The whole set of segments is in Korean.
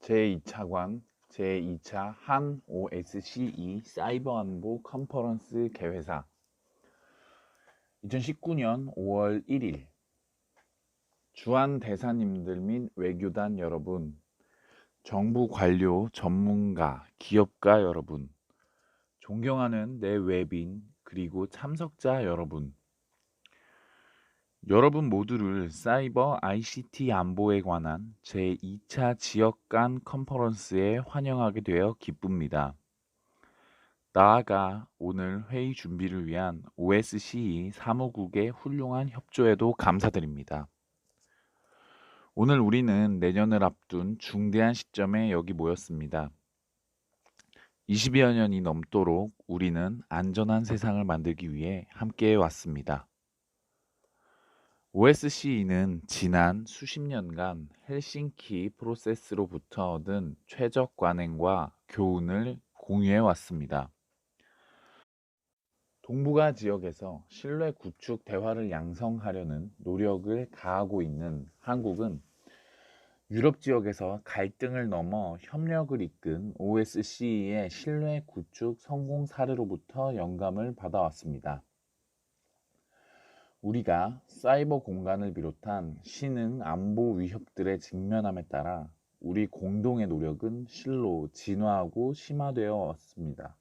제2차관 제2차 한 OSCE 사이버 안보 컨퍼런스 개회사 2019년 5월 1일 주한 대사님들 및 외교단 여러분, 정부 관료, 전문가, 기업가 여러분, 존경하는 내외빈 그리고 참석자 여러분, 여러분 모두를 사이버 ICT 안보에 관한 제2차 지역 간 컨퍼런스에 환영하게 되어 기쁩니다. 나아가 오늘 회의 준비를 위한 OSCE 사무국의 훌륭한 협조에도 감사드립니다. 오늘 우리는 내년을 앞둔 중대한 시점에 여기 모였습니다. 20여 년이 넘도록 우리는 안전한 세상을 만들기 위해 함께 왔습니다. OSCE는 지난 수십 년간 헬싱키 프로세스로부터 얻은 최적 관행과 교훈을 공유해 왔습니다. 동북아 지역에서 신뢰 구축 대화를 양성하려는 노력을 다하고 있는 한국은 유럽 지역에서 갈등을 넘어 협력을 이끈 OSCE의 신뢰 구축 성공 사례로부터 영감을 받아왔습니다. 우리가 사이버 공간을 비롯한 신흥 안보 위협들에 직면함에 따라 우리 공동의 노력은 실로 진화하고 심화되어 왔습니다.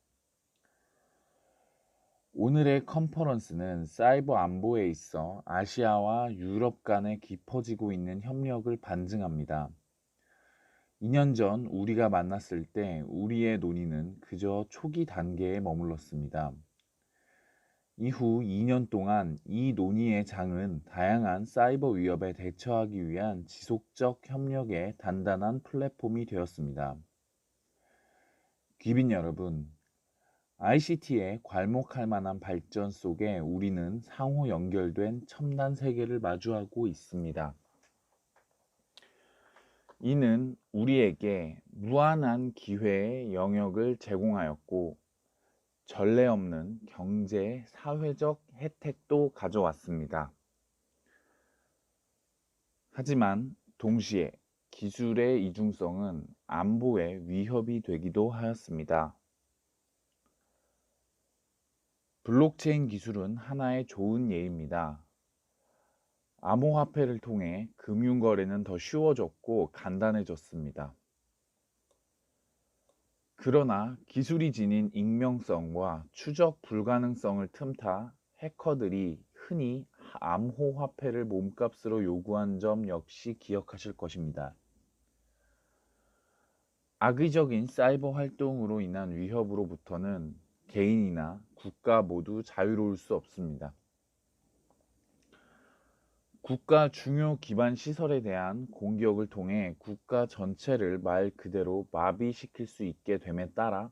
오늘의 컨퍼런스는 사이버 안보에 있어 아시아와 유럽 간에 깊어지고 있는 협력을 반증합니다. 2년 전 우리가 만났을 때 우리의 논의는 그저 초기 단계에 머물렀습니다. 이후 2년 동안 이 논의의 장은 다양한 사이버 위협에 대처하기 위한 지속적 협력의 단단한 플랫폼이 되었습니다. 귀빈 여러분, ICT의 괄목할 만한 발전 속에 우리는 상호 연결된 첨단 세계를 마주하고 있습니다. 이는 우리에게 무한한 기회의 영역을 제공하였고 전례 없는 경제, 사회적 혜택도 가져왔습니다. 하지만 동시에 기술의 이중성은 안보에 위협이 되기도 하였습니다. 블록체인 기술은 하나의 좋은 예입니다. 암호화폐를 통해 금융거래는 더 쉬워졌고 간단해졌습니다. 그러나 기술이 지닌 익명성과 추적 불가능성을 틈타 해커들이 흔히 암호화폐를 몸값으로 요구한 점 역시 기억하실 것입니다. 악의적인 사이버 활동으로 인한 위협으로부터는 개인이나 국가 모두 자유로울 수 없습니다. 국가 중요 기반 시설에 대한 공격을 통해 국가 전체를 말 그대로 마비시킬 수 있게 됨에 따라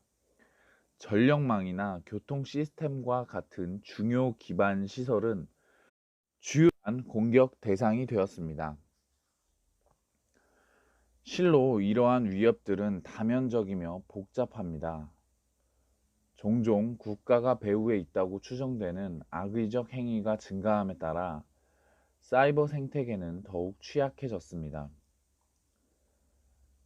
전력망이나 교통 시스템과 같은 중요 기반 시설은 주요한 공격 대상이 되었습니다. 실로 이러한 위협들은 다면적이며 복잡합니다. 종종 국가가 배후에 있다고 추정되는 악의적 행위가 증가함에 따라 사이버 생태계는 더욱 취약해졌습니다.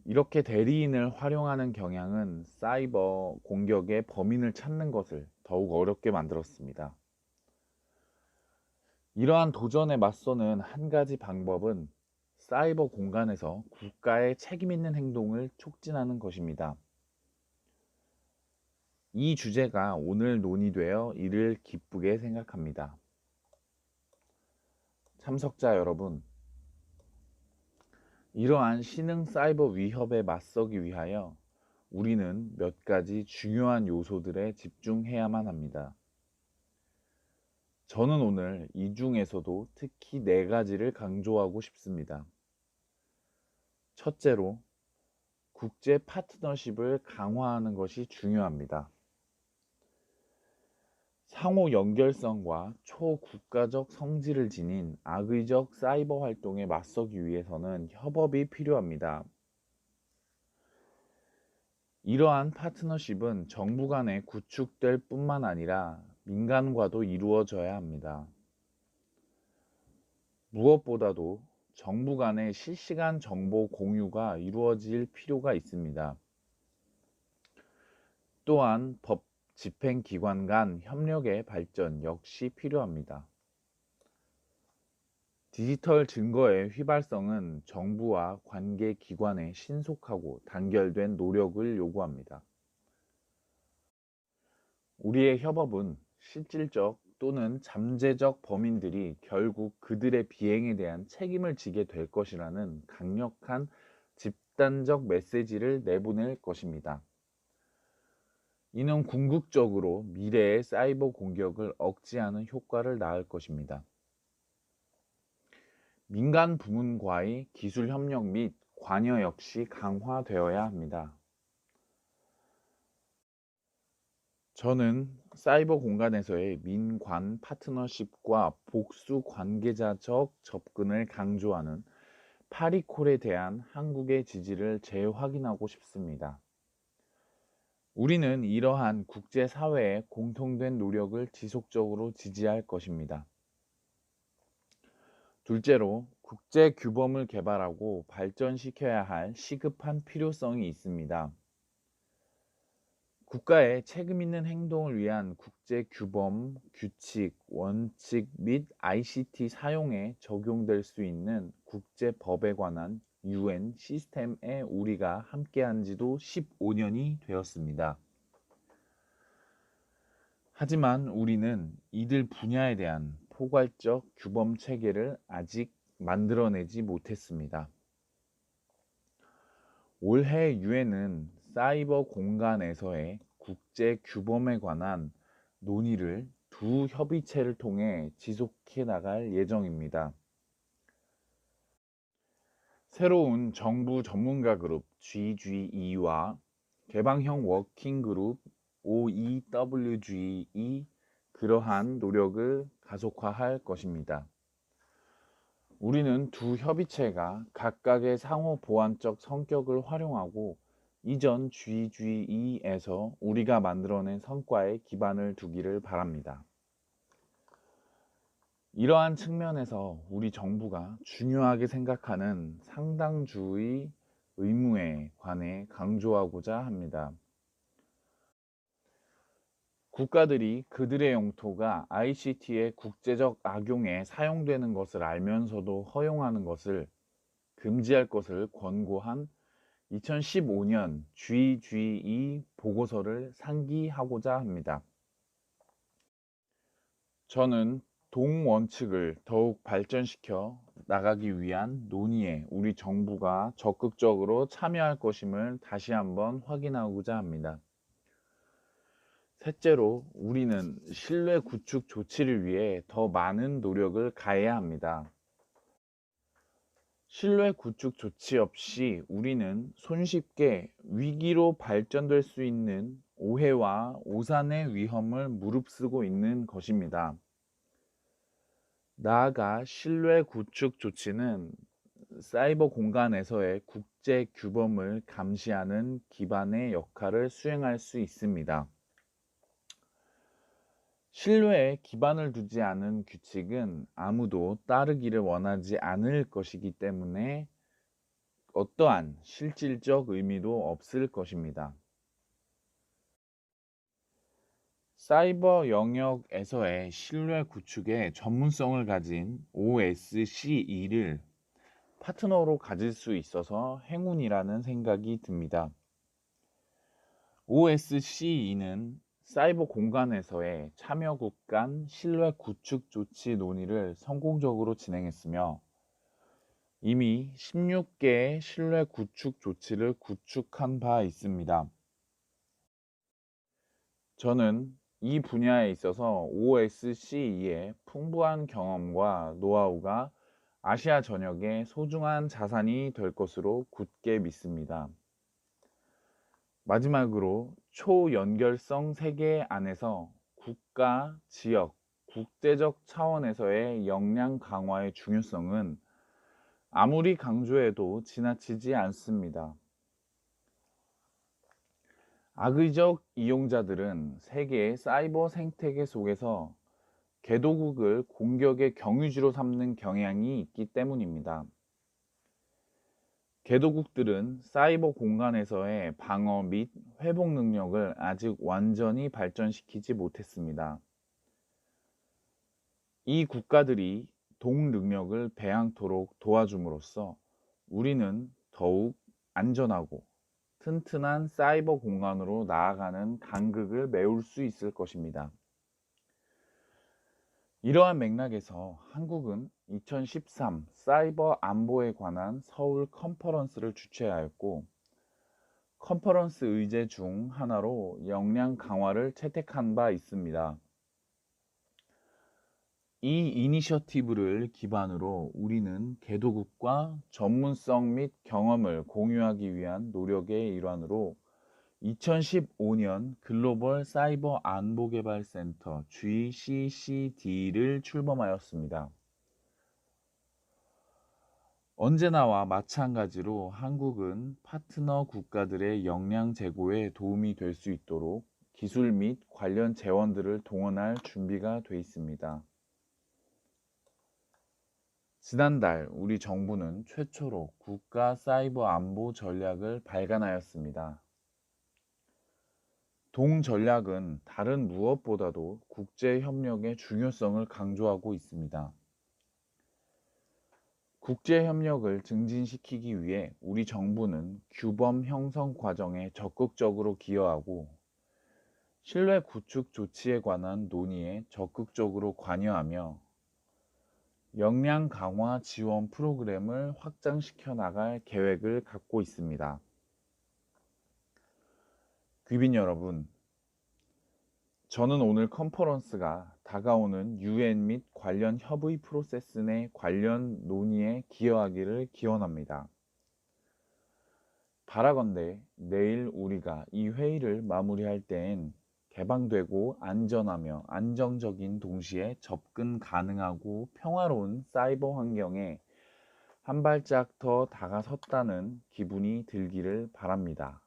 이렇게 대리인을 활용하는 경향은 사이버 공격의 범인을 찾는 것을 더욱 어렵게 만들었습니다. 이러한 도전에 맞서는 한 가지 방법은 사이버 공간에서 국가의 책임 있는 행동을 촉진하는 것입니다. 이 주제가 오늘 논의되어 이를 기쁘게 생각합니다. 참석자 여러분, 이러한 신흥 사이버 위협에 맞서기 위하여 우리는 몇 가지 중요한 요소들에 집중해야만 합니다. 저는 오늘 이 중에서도 특히 4가지를 강조하고 싶습니다. 첫째로, 국제 파트너십을 강화하는 것이 중요합니다. 상호 연결성과 초국가적 성질을 지닌 악의적 사이버 활동에 맞서기 위해서는 협업이 필요합니다. 이러한 파트너십은 정부 간에 구축될 뿐만 아니라 민간과도 이루어져야 합니다. 무엇보다도 정부 간의 실시간 정보 공유가 이루어질 필요가 있습니다. 또한 법 집행기관 간 협력의 발전 역시 필요합니다. 디지털 증거의 휘발성은 정부와 관계기관의 신속하고 단결된 노력을 요구합니다. 우리의 협업은 실질적 또는 잠재적 범인들이 결국 그들의 비행에 대한 책임을 지게 될 것이라는 강력한 집단적 메시지를 내보낼 것입니다. 이는 궁극적으로 미래의 사이버 공격을 억제하는 효과를 낳을 것입니다. 민간 부문과의 기술 협력 및 관여 역시 강화되어야 합니다. 저는 사이버 공간에서의 민관 파트너십과 복수 관계자적 접근을 강조하는 파리콜에 대한 한국의 지지를 재확인하고 싶습니다. 우리는 이러한 국제사회의 공통된 노력을 지속적으로 지지할 것입니다. 둘째로, 국제 규범을 개발하고 발전시켜야 할 시급한 필요성이 있습니다. 국가의 책임 있는 행동을 위한 국제 규범, 규칙, 원칙 및 ICT 사용에 적용될 수 있는 국제법에 관한 UN 시스템에 우리가 함께한 지도 15년이 되었습니다. 하지만 우리는 이들 분야에 대한 포괄적 규범 체계를 아직 만들어내지 못했습니다. 올해 유엔은 사이버 공간에서의 국제 규범에 관한 논의를 두 협의체를 통해 지속해 나갈 예정입니다. 새로운 정부 전문가 그룹 GGE와 개방형 워킹 그룹 OEWG이 그러한 노력을 가속화할 것입니다. 우리는 두 협의체가 각각의 상호 보완적 성격을 활용하고 이전 GGE에서 우리가 만들어낸 성과에 기반을 두기를 바랍니다. 이러한 측면에서 우리 정부가 중요하게 생각하는 상당주의 의무에 관해 강조하고자 합니다. 국가들이 그들의 영토가 ICT의 국제적 악용에 사용되는 것을 알면서도 허용하는 것을 금지할 것을 권고한 2015년 GGE 보고서를 상기하고자 합니다. 저는 동원칙을 더욱 발전시켜 나가기 위한 논의에 우리 정부가 적극적으로 참여할 것임을 다시 한번 확인하고자 합니다. 셋째로, 우리는 신뢰 구축 조치를 위해 더 많은 노력을 가해야 합니다. 신뢰 구축 조치 없이 우리는 손쉽게 위기로 발전될 수 있는 오해와 오산의 위험을 무릅쓰고 있는 것입니다. 나아가 신뢰 구축 조치는 사이버 공간에서의 국제 규범을 감시하는 기반의 역할을 수행할 수 있습니다. 신뢰에 기반을 두지 않은 규칙은 아무도 따르기를 원하지 않을 것이기 때문에 어떠한 실질적 의미도 없을 것입니다. 사이버 영역에서의 신뢰 구축의 전문성을 가진 OSCE를 파트너로 가질 수 있어서 행운이라는 생각이 듭니다. OSCE는 사이버 공간에서의 참여국 간 신뢰 구축 조치 논의를 성공적으로 진행했으며 이미 16개의 신뢰 구축 조치를 구축한 바 있습니다. 저는 이 분야에 있어서 OSCE의 풍부한 경험과 노하우가 아시아 전역의 소중한 자산이 될 것으로 굳게 믿습니다. 마지막으로 초연결성 세계 안에서 국가, 지역, 국제적 차원에서의 역량 강화의 중요성은 아무리 강조해도 지나치지 않습니다. 악의적 이용자들은 세계의 사이버 생태계 속에서 개도국을 공격의 경유지로 삼는 경향이 있기 때문입니다. 개도국들은 사이버 공간에서의 방어 및 회복 능력을 아직 완전히 발전시키지 못했습니다. 이 국가들이 동능력을 배양토록 도와줌으로써 우리는 더욱 안전하고 튼튼한 사이버 공간으로 나아가는 간극을 메울 수 있을 것입니다. 이러한 맥락에서 한국은 2013 사이버 안보에 관한 서울 컨퍼런스를 주최하였고, 컨퍼런스 의제 중 하나로 역량 강화를 채택한 바 있습니다. 이 이니셔티브를 기반으로 우리는 개도국과 전문성 및 경험을 공유하기 위한 노력의 일환으로 2015년 글로벌 사이버 안보개발센터 GCCD를 출범하였습니다. 언제나와 마찬가지로 한국은 파트너 국가들의 역량 제고에 도움이 될 수 있도록 기술 및 관련 재원들을 동원할 준비가 돼 있습니다. 지난달 우리 정부는 최초로 국가 사이버 안보 전략을 발간하였습니다. 동 전략은 다른 무엇보다도 국제 협력의 중요성을 강조하고 있습니다. 국제 협력을 증진시키기 위해 우리 정부는 규범 형성 과정에 적극적으로 기여하고 신뢰 구축 조치에 관한 논의에 적극적으로 관여하며 역량 강화 지원 프로그램을 확장시켜 나갈 계획을 갖고 있습니다. 귀빈 여러분, 저는 오늘 컨퍼런스가 다가오는 UN 및 관련 협의 프로세스 내 관련 논의에 기여하기를 기원합니다. 바라건대 내일 우리가 이 회의를 마무리할 때엔 개방되고 안전하며 안정적인 동시에 접근 가능하고 평화로운 사이버 환경에 한 발짝 더 다가섰다는 기분이 들기를 바랍니다.